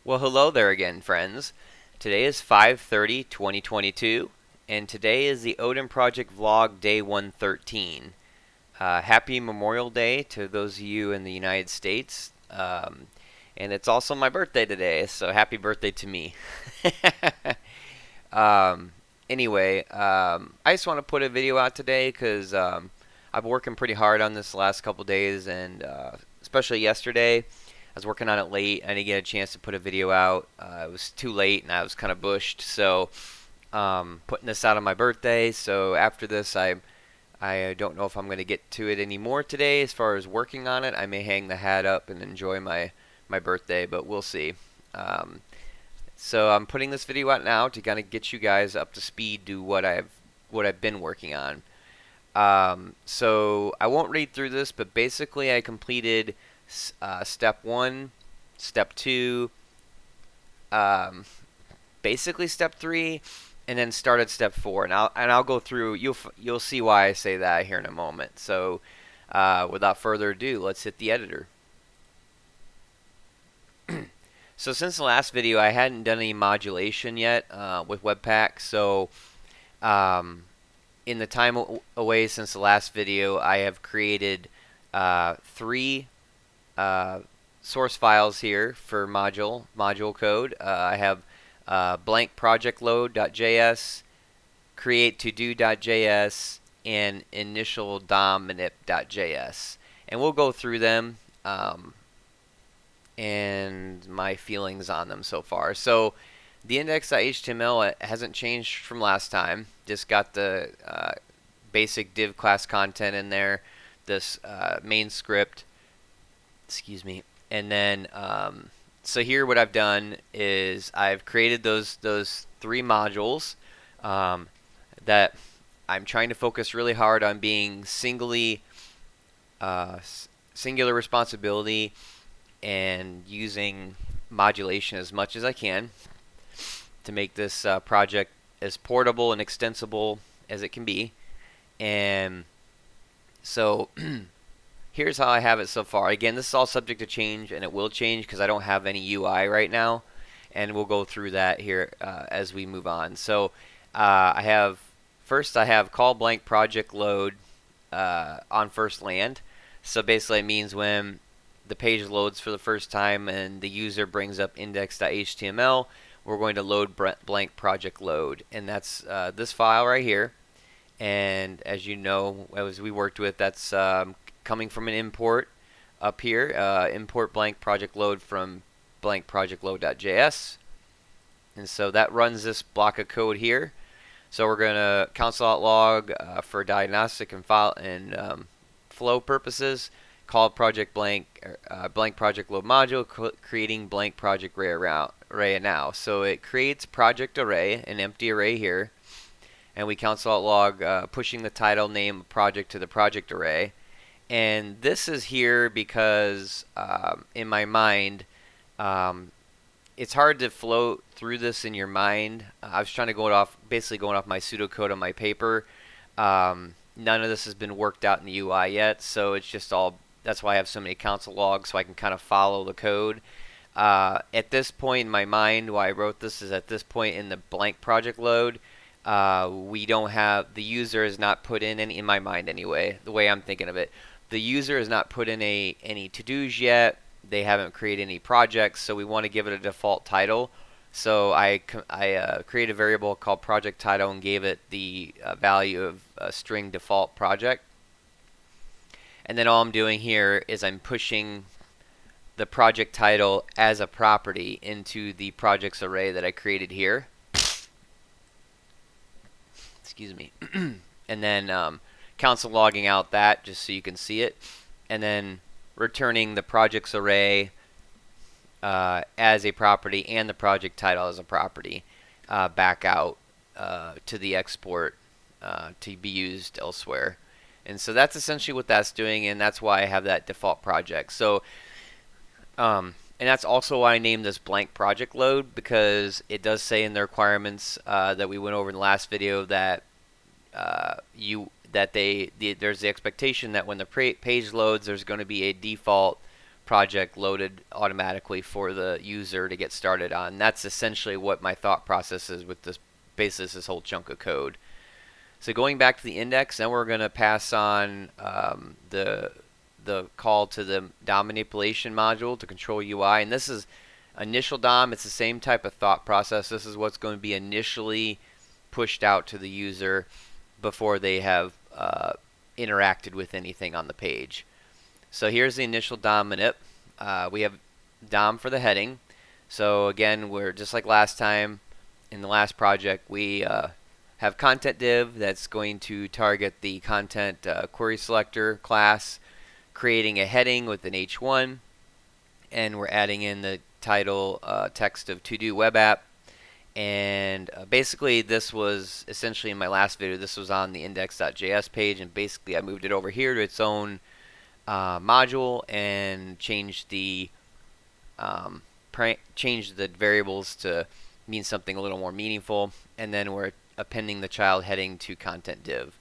Well, hello there again, friends. Today is 5/30/2022, and today is the Odin Project Vlog Day 113. Happy Memorial Day to those of you in the United States. And it's also my birthday today, so happy birthday to me. um, anyway, I just want to put a video out today because I've been working pretty hard on this the last couple days, and especially yesterday. I was working on it late. I didn't get a chance to put a video out. It was too late, and I was kind of bushed. So, putting this out on my birthday. So after this, I don't know if I'm going to get to it anymore today. As far as working on it, I may hang the hat up and enjoy my birthday, but we'll see. Um, so I'm putting this video out now to kind of get you guys up to speed to what I've been working on. So I won't read through this, but basically I completed step one, step two, um, basically step three, and then started step four. And I'll go through. You'll see why I say that here in a moment. So without further ado, let's hit the editor. So since the last video, I hadn't done any modulation yet with Webpack. So um, in the time away since the last video, I have created three source files here for module code. I have blank project load.js, create to do.js, and initial DOM manip.js. And we'll go through them and my feelings on them so far. So the index.html hasn't changed from last time. Just got the basic div class content in there, this main script, excuse me, and then so here what I've done is I've created those three modules that I'm trying to focus really hard on being singular responsibility and using modulation as much as I can to make this project as portable and extensible as it can be. And so here's how I have it so far. Again, this is all subject to change, and it will change because I don't have any UI right now, and we'll go through that here as we move on. So I have call blank project load on first land. So basically, it means when the page loads for the first time and the user brings up index.html, we're going to load blank project load, and that's this file right here. And as you know, as we worked with, that's coming from an import up here. Import blank project load from blank project load.js. And so that runs this block of code here. So we're going to console.log for diagnostic and file and flow purposes. Call project blank project load module, creating blank project array now. So it creates project array, an empty array here, and we console.log pushing the title name project to the project array. And this is here because in my mind, it's hard to flow through this in your mind. I was trying to basically going off my pseudocode on my paper. None of this has been worked out in the UI yet, so it's just all. That's why I have so many console logs, so I can kind of follow the code. At this point in my mind, why I wrote this is at this point in the blank project load, we don't have the user has not put in any in my mind anyway. The way I'm thinking of it, the user has not put in any to-dos yet. They haven't created any projects, so we want to give it a default title. So I created a variable called project title and gave it the value of a string default project. And then all I'm doing here is I'm pushing the project title as a property into the projects array that I created here. Excuse me. And then console logging out that just so you can see it. And then returning the projects array as a property and the project title as a property back out to the export to be used elsewhere. And so that's essentially what that's doing, and that's why I have that default project. So, and that's also why I named this blank project load, because it does say in the requirements that we went over in the last video that there's the expectation that when the page loads, there's going to be a default project loaded automatically for the user to get started on. That's essentially what my thought process is with this whole chunk of code. So going back to the index, then we're going to pass on the call to the DOM manipulation module to control UI. And this is initial DOM. It's the same type of thought process. This is what's going to be initially pushed out to the user before they have interacted with anything on the page. So here's the initial DOM manip. We have DOM for the heading. So again, we're just like last time in the last project, we have content div that's going to target the content query selector class, creating a heading with an H1, and we're adding in the title text of to-do web app. And basically this was essentially in my last video, this was on the index.js page, and basically I moved it over here to its own module and changed the variables to mean something a little more meaningful, and then we're appending the child heading to content div.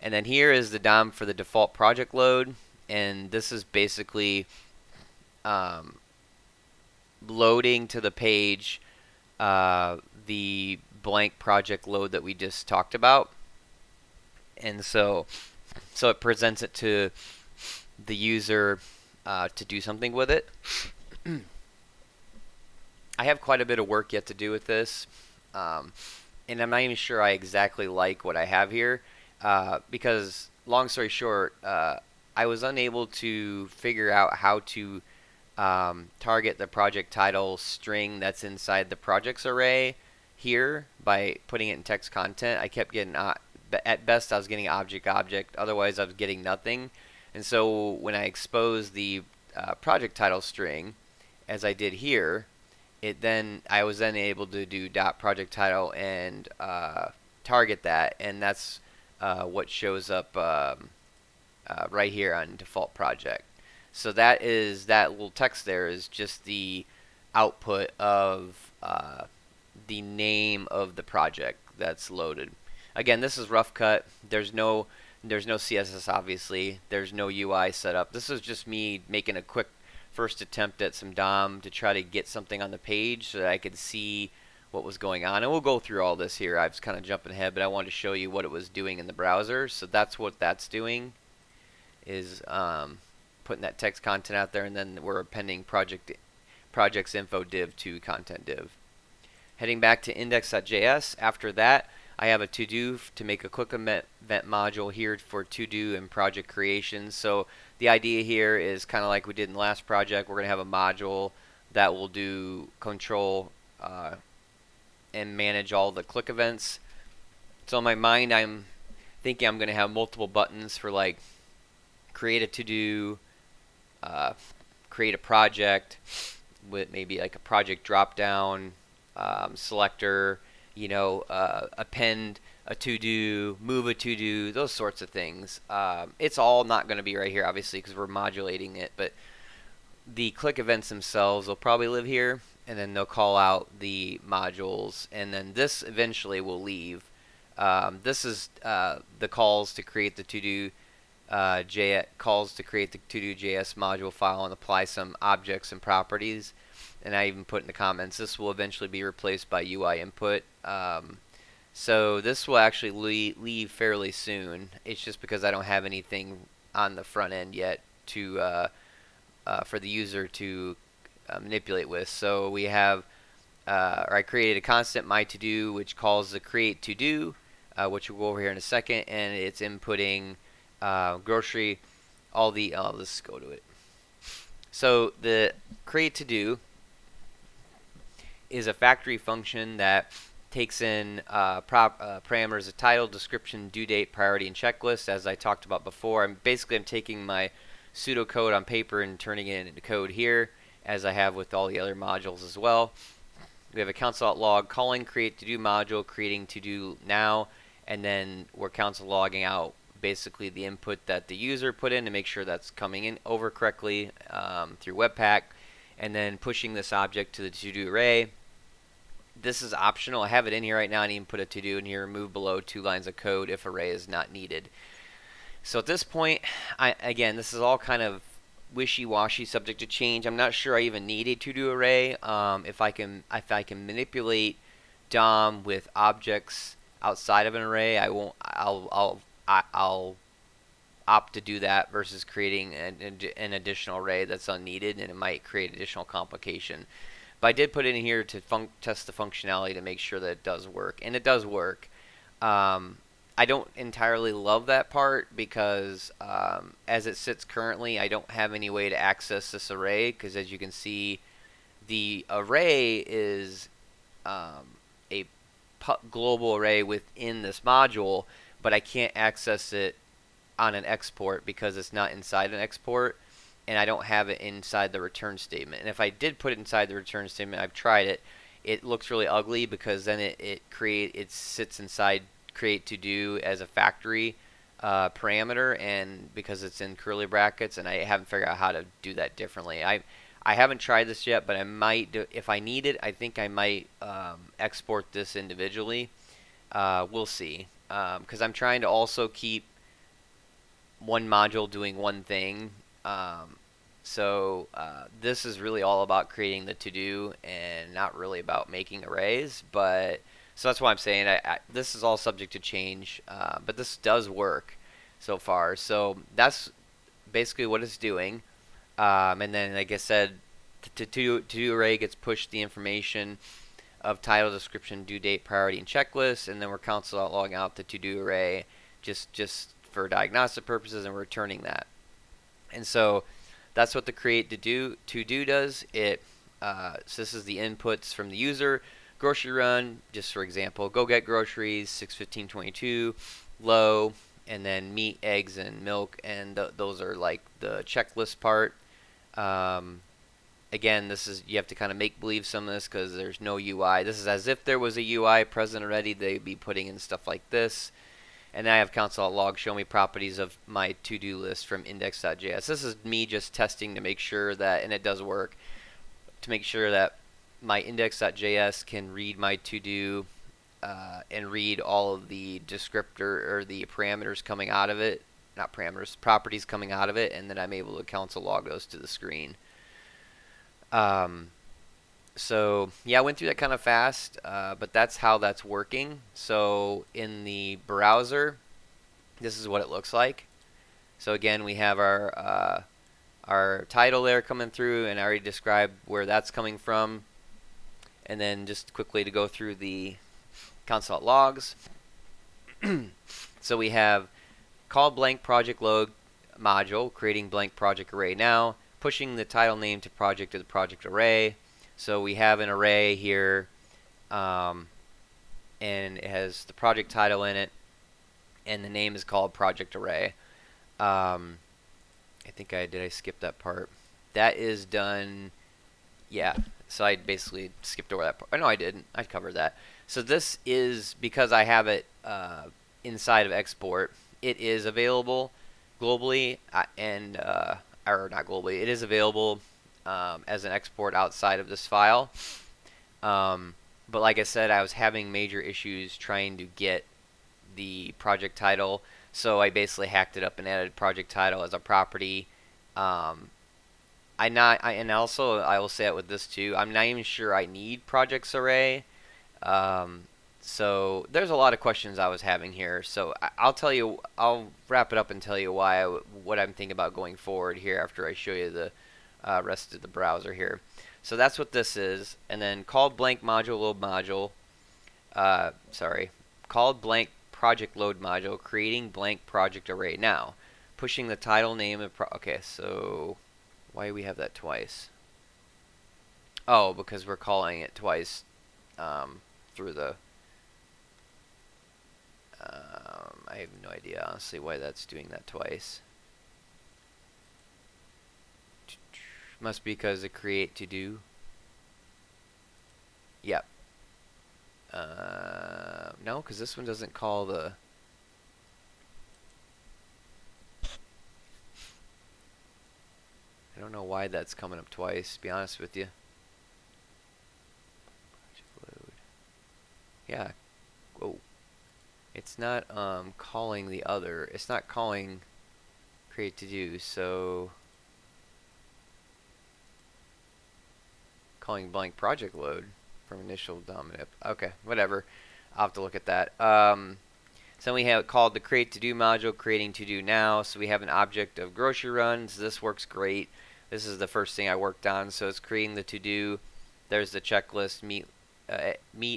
And then here is the DOM for the default project load, and this is basically loading to the page the blank project load that we just talked about. And so it presents it to the user to do something with it. I have quite a bit of work yet to do with this, and I'm not even sure I exactly like what I have here, because long story short, I was unable to figure out how to target the project title string that's inside the projects array here by putting it in text content. I kept getting, at best I was getting object, otherwise I was getting nothing. And so when I exposed the project title string, as I did here, I was then able to do dot project title and target that, and that's what shows up right here on default project. So that little text there is just the output of the name of the project that's loaded. Again, this is rough cut. There's no CSS, obviously. There's no UI set up. This is just me making a quick first attempt at some DOM to try to get something on the page so that I could see what was going on. And we'll go through all this here. I was kind of jumping ahead, but I wanted to show you what it was doing in the browser. So that's what that's doing, is putting that text content out there, and then we're appending projects info div to content div. Heading back to index.js, after that I have a to-do to make a quick event module here for to-do and project creation. So the idea here is kind of like we did in the last project. We're going to have a module that will do control and manage all the click events. So in my mind, I'm thinking I'm going to have multiple buttons for like create a to-do, create a project with maybe like a project drop-down selector, append a to-do, move a to-do, those sorts of things. It's all not going to be right here, obviously, because we're modulating it, but the click events themselves will probably live here, and then they'll call out the modules, and then this eventually will leave. This is the calls to create the to-do calls to create the to-do.js module file and apply some objects and properties. And I even put in the comments, this will eventually be replaced by UI input. So this will actually leave fairly soon. It's just because I don't have anything on the front end yet to for the user to manipulate with. So we have, I created a constant myToDo, which calls the create to-do, which we'll go over here in a second, and it's inputting grocery, let's go to it. So the create to-do is a factory function that takes in parameters of title, description, due date, priority, and checklist, as I talked about before. I'm taking my pseudocode on paper and turning it into code here, as I have with all the other modules as well. We have a console.log calling create to-do module, creating to-do now, and then we're console logging out basically the input that the user put in to make sure that's coming in over correctly through Webpack, and then pushing this object to the to-do array. This is optional. I have it in here right now. I even put a to-do in here, remove below 2 lines of code if array is not needed. So at this point, again, this is all kind of wishy-washy, subject to change. I'm not sure I even need a to-do array. If I can manipulate DOM with objects outside of an array, I won't. I'll opt to do that versus creating an additional array that's unneeded, and it might create additional complication. But I did put it in here to test the functionality to make sure that it does work, and it does work. I don't entirely love that part because as it sits currently, I don't have any way to access this array because, as you can see, the array is a global array within this module, but I can't access it on an export because it's not inside an export, and I don't have it inside the return statement. And if I did put it inside the return statement, I've tried it. It looks really ugly because then it sits inside create to do as a factory parameter, and because it's in curly brackets, and I haven't figured out how to do that differently. I haven't tried this yet, but I might do, if I need it. I think I might export this individually. We'll see, because I'm trying to also keep one module doing one thing. So this is really all about creating the to-do and not really about making arrays. But so that's why I'm saying this is all subject to change, but this does work so far. So that's basically what it's doing. And then, like I said, to-do array gets pushed the information of title, description, due date, priority, and checklist, and then we're console logging out the to-do array just for diagnostic purposes, and we're returning that. And so that's what the create to do does. It so this is the inputs from the user. Grocery run, just for example, go get groceries 6:15:22, low, and then meat, eggs, and milk, and those are like the checklist part. Again, this is, you have to kind of make believe some of this because there's no UI. This is as if there was a UI present already. They'd be putting in stuff like this. And I have console log show me properties of my to-do list from index.js. This is me just testing to make sure that, and it does work, to make sure that my index.js can read my to-do and read all of the descriptor or the parameters coming out of it, not parameters, properties coming out of it, and then I'm able to console log those to the screen. So yeah, I went through that kind of fast, but that's how that's working. So in the browser, this is what it looks like. So again, we have our title there coming through, and I already described where that's coming from. And then just quickly to go through the console logs. So we have call blank project load module, creating blank project array now, pushing the title name to project to the project array. So we have an array here, and it has the project title in it, and the name is called project array. I think did I skip that part? That is done. Yeah, so I basically skipped over that part. Oh, no, I didn't. I covered that. So this is, because I have it inside of export, it is available globally, or not globally, it is available as an export outside of this file. But like I said, I was having major issues trying to get the project title, so I basically hacked it up and added project title as a property. And also I will say it with this too, I'm not even sure I need projects array. So there's a lot of questions I was having here. So I'll wrap it up and tell you what I'm thinking about going forward here after I show you the rest of the browser here. So that's what this is. And then called blank module load module. Called blank project load module, creating blank project array now, pushing the title name of okay. So why do we have that twice? Oh, because we're calling it twice through the. I have no idea honestly why that's doing that twice. Must be because of create to do. Yep. No, because this one doesn't call the. I don't know why that's coming up twice, to be honest with you. Yeah. Whoa. It's not calling the other. It's not calling create to do, so calling blank project load from initial dominant. Okay, whatever. I'll have to look at that. So we have called the create to do module, creating to do now. So we have an object of grocery runs. This works great. This is the first thing I worked on. So it's creating the to do. There's the checklist: meat,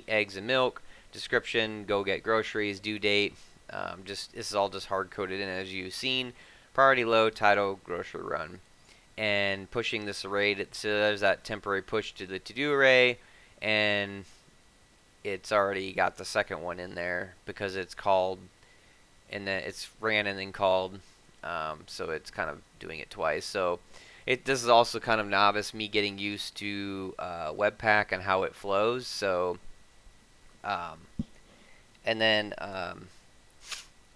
eggs, and milk. Description: go get groceries. Due date. This is all just hard coded in as you've seen. Priority low, title, grocery run, and pushing this array. So there's that temporary push to the to do array, and it's already got the second one in there because it's called, and then it's ran and then called, so it's kind of doing it twice. So this is also kind of novice, me getting used to Webpack and how it flows. So and then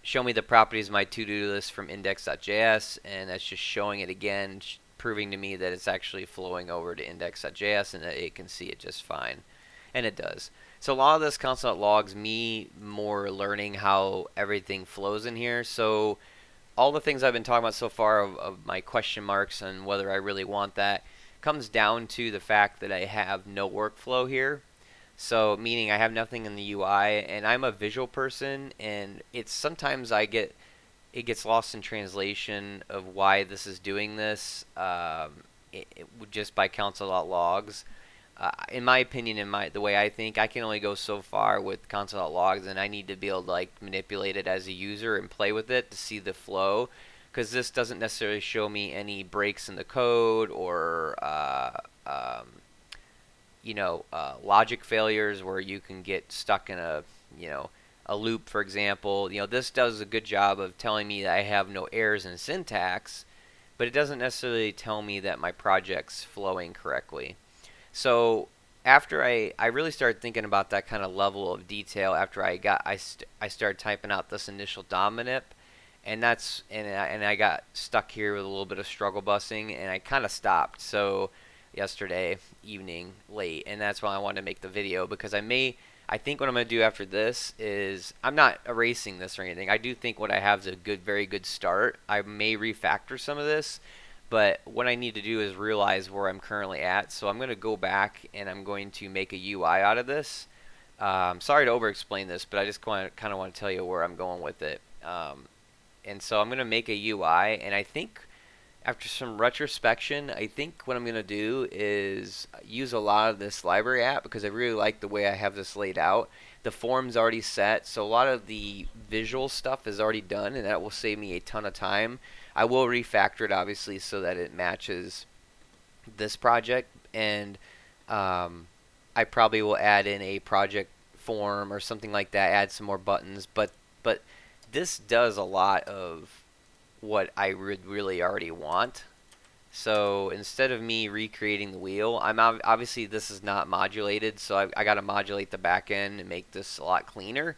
show me the properties of my to-do list from index.js, and that's just showing it again, proving to me that it's actually flowing over to index.js and that it can see it just fine, and it does. So a lot of this console.log's me more learning how everything flows in here. So all the things I've been talking about so far of my question marks and whether I really want that comes down to the fact that I have no workflow here. So meaning I have nothing in the UI, and I'm a visual person, and it's sometimes it gets lost in translation of why this is doing this just by console.logs. In my opinion, the way I think, I can only go so far with console.logs, and I need to be able to like manipulate it as a user and play with it to see the flow, because this doesn't necessarily show me any breaks in the code or logic failures where you can get stuck in a loop, for example. This does a good job of telling me that I have no errors in syntax, but it doesn't necessarily tell me that my project's flowing correctly. So after I really started thinking about that kind of level of detail, after I started typing out this initial dominip, and I got stuck here with a little bit of struggle busing, and I kind of stopped. So yesterday evening late, and that's why I wanted to make the video, because I think what I'm going to do after this is, I'm not erasing this or anything. I do think what I have is a very good start. I may refactor some of this, but what I need to do is realize where I'm currently at. So I'm going to go back and I'm going to make a UI out of this. Sorry to over-explain this, but I just kind of want to tell you where I'm going with it. And so I'm going to make a UI, and I think after some retrospection, I think what I'm going to do is use a lot of this library app, because I really like the way I have this laid out. The form's already set, so a lot of the visual stuff is already done, and that will save me a ton of time. I will refactor it, obviously, so that it matches this project, and I probably will add in a project form or something like that, add some more buttons, but this does a lot of what I would really already want. So instead of me recreating the wheel, obviously this is not modulated, so I got to modulate the back end and make this a lot cleaner.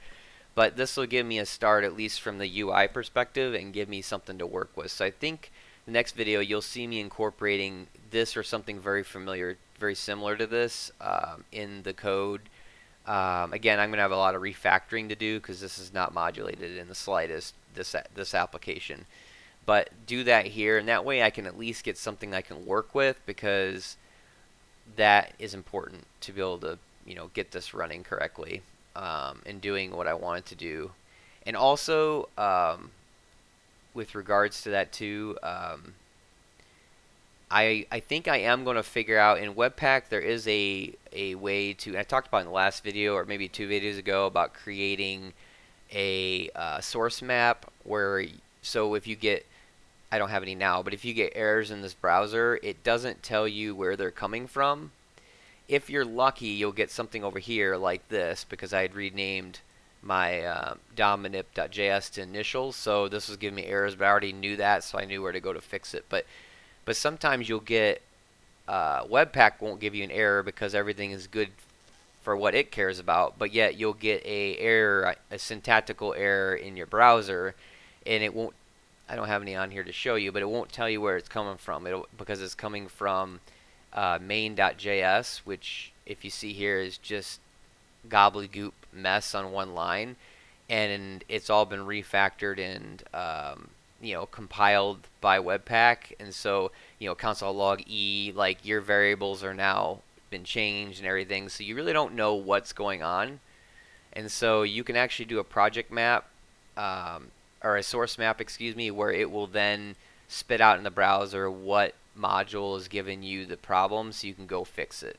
But this will give me a start, at least from the UI perspective, and give me something to work with. So I think the next video you'll see me incorporating this or something very familiar, very similar to this in the code. Again, I'm going to have a lot of refactoring to do because this is not modulated in the slightest, this application. But do that here, and that way I can at least get something I can work with, because that is important to be able to get this running correctly and doing what I want it to do. And also with regards to that too, I think I am going to figure out in Webpack there is a way to, and I talked about in the last video or maybe 2 videos ago about creating a source map where, so if you get, I don't have any now, but if you get errors in this browser, it doesn't tell you where they're coming from. If you're lucky, you'll get something over here like this, because I had renamed my dominip.js to initials, so this was giving me errors, but I already knew that, so I knew where to go to fix it. But sometimes you'll get Webpack won't give you an error because everything is good for what it cares about, but yet you'll get a syntactical error in your browser, and it won't. I don't have any on here to show you, but it won't tell you where it's coming from. Because it's coming from main.js, which, if you see here, is just gobbledygook mess on one line, and it's all been refactored and compiled by Webpack, and so console log e, like, your variables are now been changed and everything, so you really don't know what's going on. And so you can actually do a project map, or a source map, excuse me, where it will then spit out in the browser what module is giving you the problem so you can go fix it.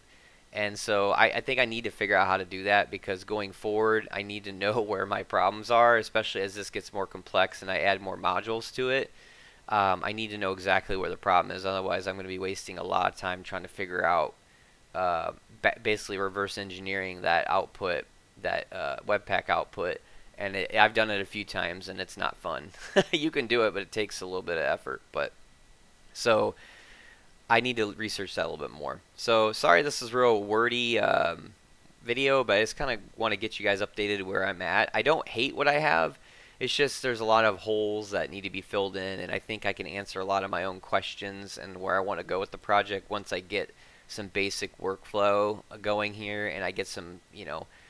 And so I think I need to figure out how to do that, because going forward I need to know where my problems are, especially as this gets more complex and I add more modules to it. I need to know exactly where the problem is, otherwise I'm going to be wasting a lot of time trying to figure out, basically reverse engineering that output, that Webpack output. And I've done it a few times and it's not fun. You can do it, but it takes a little bit of effort. But so I need to research that a little bit more. So sorry this is real wordy video, but I just kind of want to get you guys updated where I'm at. I don't hate what I have. It's just there's a lot of holes that need to be filled in, and I think I can answer a lot of my own questions and where I want to go with the project once I get some basic workflow going here, and I get some,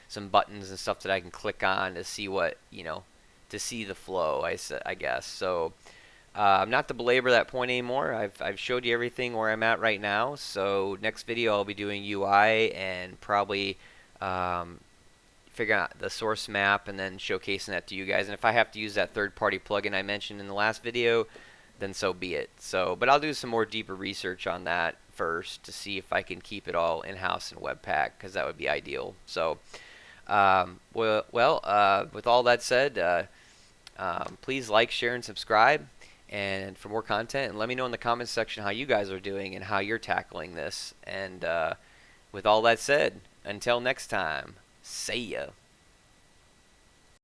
some buttons and stuff that I can click on to see what, to see the flow, I guess. So not to belabor that point anymore. I've showed you everything where I'm at right now. So next video I'll be doing UI and probably figuring out the source map and then showcasing that to you guys. And if I have to use that third-party plugin I mentioned in the last video, then so be it. But I'll do some more deeper research on that first to see if I can keep it all in-house in Webpack, because that would be ideal. So, with all that said, please like, share, and subscribe, and for more content. And let me know in the comments section how you guys are doing and how you're tackling this. And with all that said, until next time, see ya.